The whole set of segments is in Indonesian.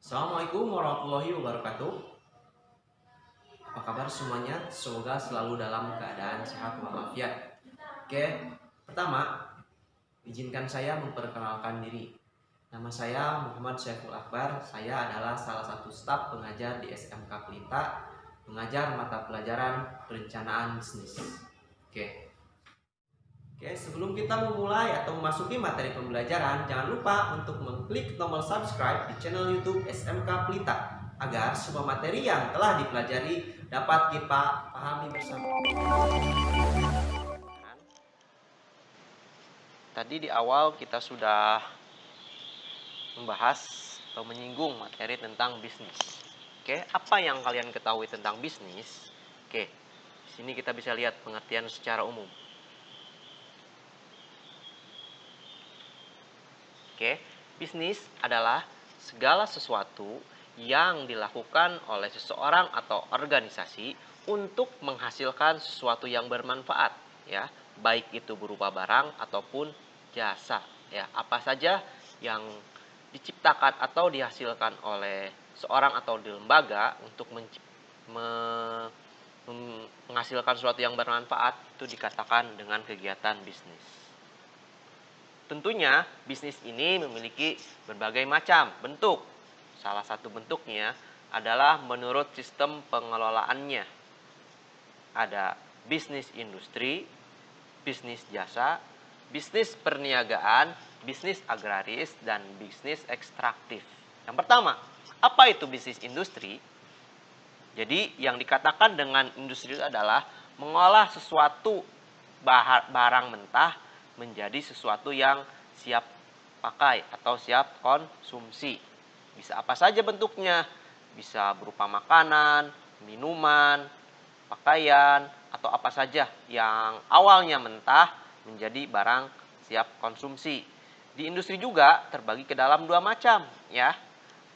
Assalamualaikum warahmatullahi wabarakatuh. Apa kabar semuanya? Semoga selalu dalam keadaan sehat walafiat. Oke, pertama, izinkan saya memperkenalkan diri. Nama saya Muhammad Syaiful Akbar. Saya adalah salah satu staf pengajar di SMK Pelita, mengajar mata pelajaran perencanaan bisnis. Oke, sebelum kita memulai atau memasuki materi pembelajaran, jangan lupa untuk mengklik tombol subscribe di channel YouTube SMK Pelita agar semua materi yang telah dipelajari dapat kita pahami bersama. Tadi di awal kita sudah membahas atau menyinggung materi tentang bisnis. Oke, apa yang kalian ketahui tentang bisnis? Oke, di sini kita bisa lihat pengertian secara umum. Oke, bisnis adalah segala sesuatu yang dilakukan oleh seseorang atau organisasi untuk menghasilkan sesuatu yang bermanfaat, ya, baik itu berupa barang ataupun jasa, ya, apa saja yang diciptakan atau dihasilkan oleh seorang atau di lembaga untuk menghasilkan sesuatu yang bermanfaat itu dikatakan dengan kegiatan bisnis. Tentunya bisnis ini memiliki berbagai macam bentuk. Salah satu bentuknya adalah menurut sistem pengelolaannya. Ada bisnis industri, bisnis jasa, bisnis perniagaan, bisnis agraris, dan bisnis ekstraktif. Yang pertama, apa itu bisnis industri? Jadi yang dikatakan dengan industri itu adalah mengolah sesuatu barang mentah menjadi sesuatu yang siap pakai atau siap konsumsi. Bisa apa saja bentuknya, bisa berupa makanan, minuman, pakaian, atau apa saja yang awalnya mentah menjadi barang siap konsumsi. Di industri juga terbagi ke dalam dua macam, ya.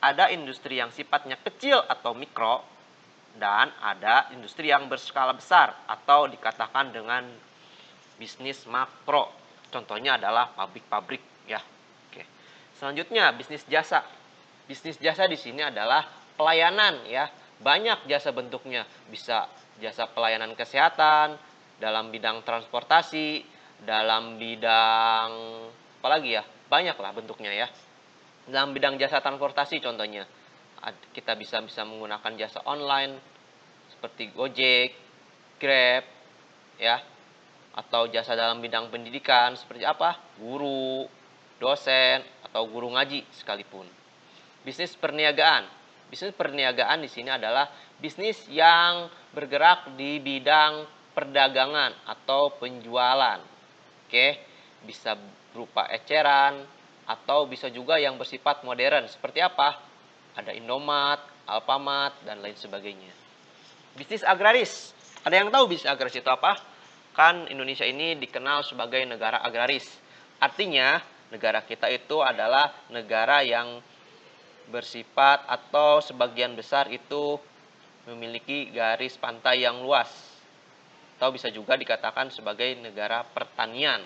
Ada industri yang sifatnya kecil atau mikro, dan ada industri yang berskala besar atau dikatakan dengan bisnis makro. Contohnya adalah pabrik-pabrik, ya. Oke. Selanjutnya bisnis jasa. Bisnis jasa di sini adalah pelayanan, ya. Banyak jasa bentuknya. Bisa jasa pelayanan kesehatan, dalam bidang transportasi, dalam bidang apa lagi ya? Banyaklah bentuknya, ya. Dalam bidang jasa transportasi contohnya, kita bisa menggunakan jasa online seperti Gojek, Grab, ya. Atau jasa dalam bidang pendidikan seperti apa? Guru, dosen, atau guru ngaji sekalipun. Bisnis perniagaan. Bisnis perniagaan di sini adalah bisnis yang bergerak di bidang perdagangan atau penjualan. Oke, bisa berupa eceran atau bisa juga yang bersifat modern. Seperti apa? Ada Indomaret, Alfamart, dan lain sebagainya. Bisnis agraris. Ada yang tahu bisnis agraris itu apa? Kan Indonesia ini dikenal sebagai negara agraris. Artinya, negara kita itu adalah negara yang bersifat atau sebagian besar itu memiliki garis pantai yang luas. Atau bisa juga dikatakan sebagai negara pertanian.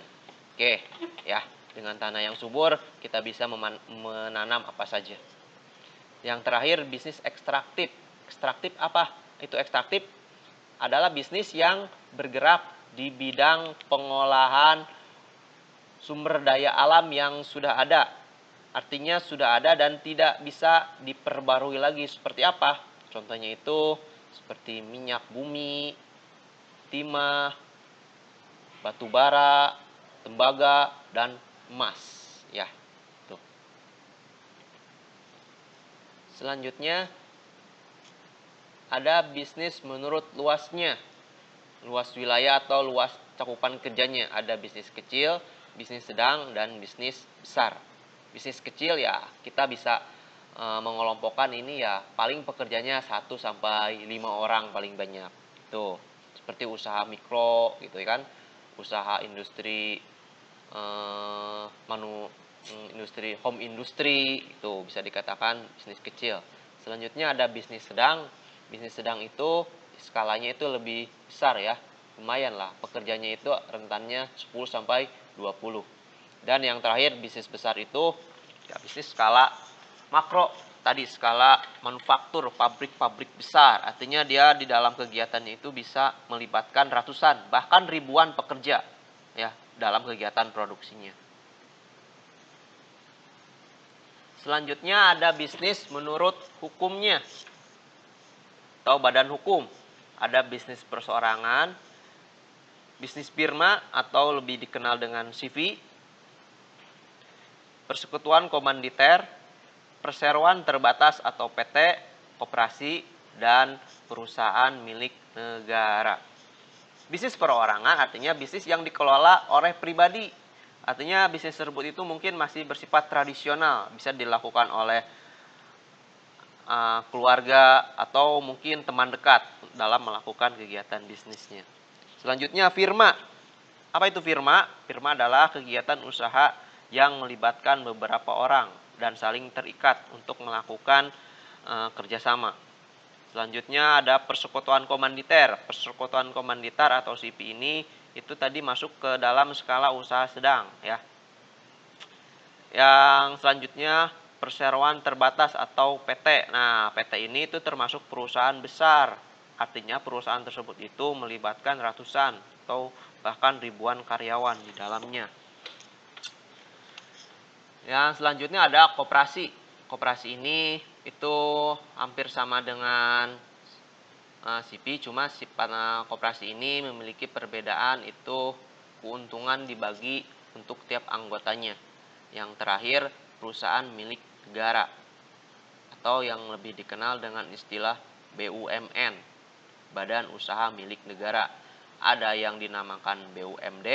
Oke, ya. Dengan tanah yang subur, kita bisa menanam apa saja. Yang terakhir, bisnis ekstraktif. Ekstraktif apa? Itu ekstraktif adalah bisnis yang bergerak di bidang pengolahan sumber daya alam yang sudah ada. Artinya sudah ada dan tidak bisa diperbarui lagi. Seperti apa? Contohnya itu seperti minyak bumi, timah, batu bara, tembaga, dan emas. Ya, tuh. Selanjutnya ada bisnis menurut luasnya. Luas wilayah atau luas cakupan kerjanya. Ada bisnis kecil, bisnis sedang, dan bisnis besar. Bisnis kecil ya kita bisa mengelompokkan ini ya paling pekerjanya 1 sampai 5 orang paling banyak. Tuh, seperti usaha mikro gitu kan. Usaha industri industri home industry itu bisa dikatakan bisnis kecil. Selanjutnya ada bisnis sedang. Bisnis sedang itu skalanya itu lebih besar ya, lumayan lah, pekerjanya itu rentannya 10 sampai 2020. Dan yang terakhir bisnis besar itu ya bisnis skala makro. Tadi skala manufaktur, pabrik-pabrik besar. Artinya dia di dalam kegiatannya itu bisa melibatkan ratusan bahkan ribuan pekerja ya dalam kegiatan produksinya. Selanjutnya ada bisnis menurut hukumnya atau badan hukum. Ada bisnis perseorangan, bisnis firma atau lebih dikenal dengan CV, persekutuan komanditer, perseroan terbatas atau PT, koperasi, dan perusahaan milik negara. Bisnis perorangan artinya bisnis yang dikelola oleh pribadi. Artinya bisnis tersebut itu mungkin masih bersifat tradisional, bisa dilakukan oleh keluarga atau mungkin teman dekat dalam melakukan kegiatan bisnisnya. Selanjutnya firma. Apa itu firma? Firma adalah kegiatan usaha yang melibatkan beberapa orang dan saling terikat untuk melakukan kerjasama. Selanjutnya ada persekutuan komanditer. Persekutuan komanditer atau CP ini itu tadi masuk ke dalam skala usaha sedang ya. Yang selanjutnya perseroan terbatas atau PT. Nah, PT ini itu termasuk perusahaan besar. Artinya perusahaan tersebut itu melibatkan ratusan atau bahkan ribuan karyawan di dalamnya. Yang selanjutnya ada koperasi. Koperasi ini itu hampir sama dengan CP, cuma sifat koperasi ini memiliki perbedaan, itu keuntungan dibagi untuk tiap anggotanya. Yang terakhir, perusahaan milik negara atau yang lebih dikenal dengan istilah BUMN, Badan Usaha Milik Negara. Ada yang dinamakan BUMD,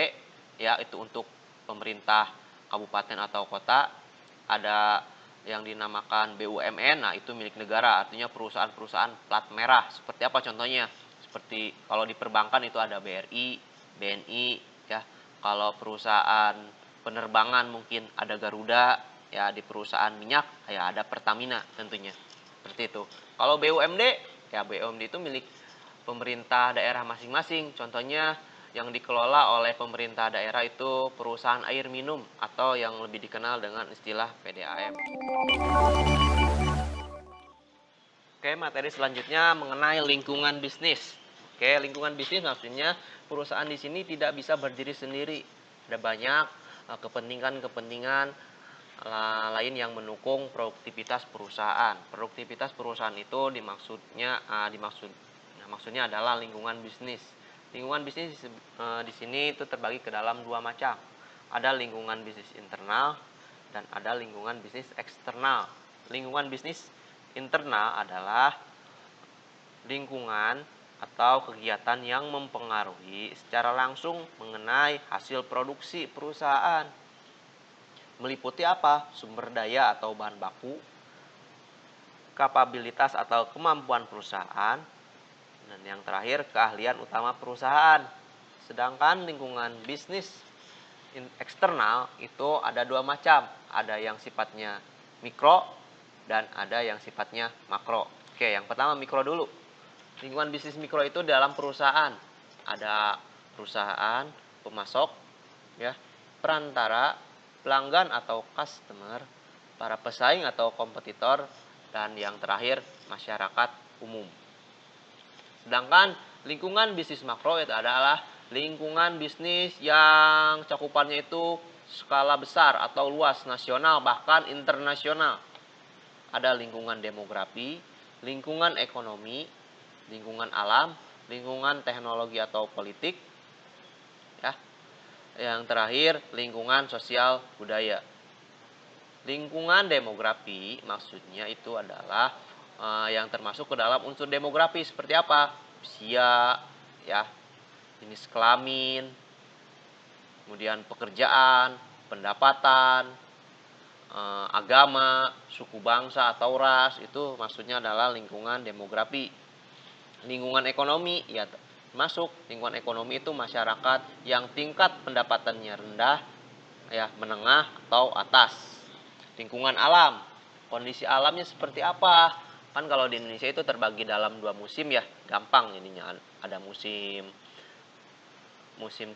ya itu untuk pemerintah kabupaten atau kota. Ada yang dinamakan BUMN, nah itu milik negara, artinya perusahaan-perusahaan plat merah. Seperti apa contohnya? Seperti kalau di perbankan itu ada BRI, BNI, ya. Kalau perusahaan penerbangan mungkin ada Garuda, ya di perusahaan minyak ya ada Pertamina tentunya. Seperti itu. Kalau BUMD, ya BUMD itu milik pemerintah daerah masing-masing. Contohnya yang dikelola oleh pemerintah daerah itu perusahaan air minum atau yang lebih dikenal dengan istilah PDAM. Oke, materi selanjutnya mengenai lingkungan bisnis. Oke, lingkungan bisnis maksudnya perusahaan di sini tidak bisa berdiri sendiri. Ada banyak kepentingan-kepentingan lain yang mendukung produktivitas perusahaan. Produktivitas perusahaan itu maksudnya adalah lingkungan bisnis. Lingkungan bisnis di sini itu terbagi ke dalam dua macam. Ada lingkungan bisnis internal dan ada lingkungan bisnis eksternal. Lingkungan bisnis internal adalah lingkungan atau kegiatan yang mempengaruhi secara langsung mengenai hasil produksi perusahaan. Meliputi apa? Sumber daya atau bahan baku, kapabilitas atau kemampuan perusahaan, dan yang terakhir keahlian utama perusahaan. Sedangkan lingkungan bisnis eksternal itu ada dua macam. Ada yang sifatnya mikro dan ada yang sifatnya makro. Oke, yang pertama mikro dulu. Lingkungan bisnis mikro itu dalam perusahaan. Ada perusahaan, pemasok, ya, perantara, pelanggan atau customer, para pesaing atau kompetitor, dan yang terakhir masyarakat umum. Sedangkan lingkungan bisnis makro itu adalah lingkungan bisnis yang cakupannya itu skala besar atau luas, nasional bahkan internasional. Ada lingkungan demografi, lingkungan ekonomi, lingkungan alam, lingkungan teknologi atau politik, ya. Yang terakhir lingkungan sosial budaya. Lingkungan demografi maksudnya itu adalah yang termasuk ke dalam unsur demografi seperti apa? Usia, ya, jenis kelamin, kemudian pekerjaan, pendapatan, agama, suku bangsa atau ras, itu maksudnya adalah lingkungan demografi. Lingkungan ekonomi ya masuk. Lingkungan ekonomi itu masyarakat yang tingkat pendapatannya rendah, ya, menengah atau atas. Lingkungan alam, kondisi alamnya seperti apa? Kan kalau di Indonesia itu terbagi dalam dua musim ya, gampang jadinya. Ada musim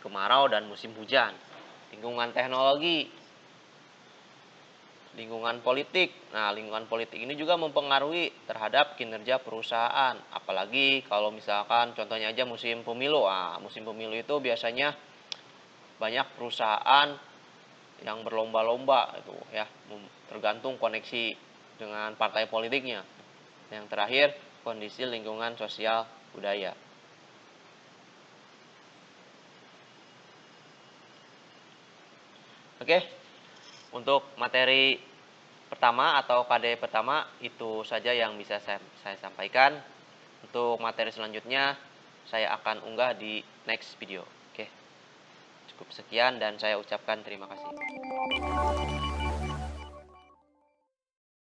kemarau dan musim hujan. lingkungan teknologi, lingkungan politik. Nah, lingkungan politik ini juga mempengaruhi terhadap kinerja perusahaan. Apalagi kalau misalkan contohnya aja musim pemilu. Nah, musim pemilu itu biasanya banyak perusahaan yang berlomba-lomba itu ya, tergantung koneksi dengan partai politiknya. Yang terakhir, kondisi lingkungan sosial budaya. Oke, untuk materi pertama atau KD pertama itu saja yang bisa saya sampaikan. Untuk materi selanjutnya saya akan unggah di next video. Oke, cukup sekian dan saya ucapkan terima kasih.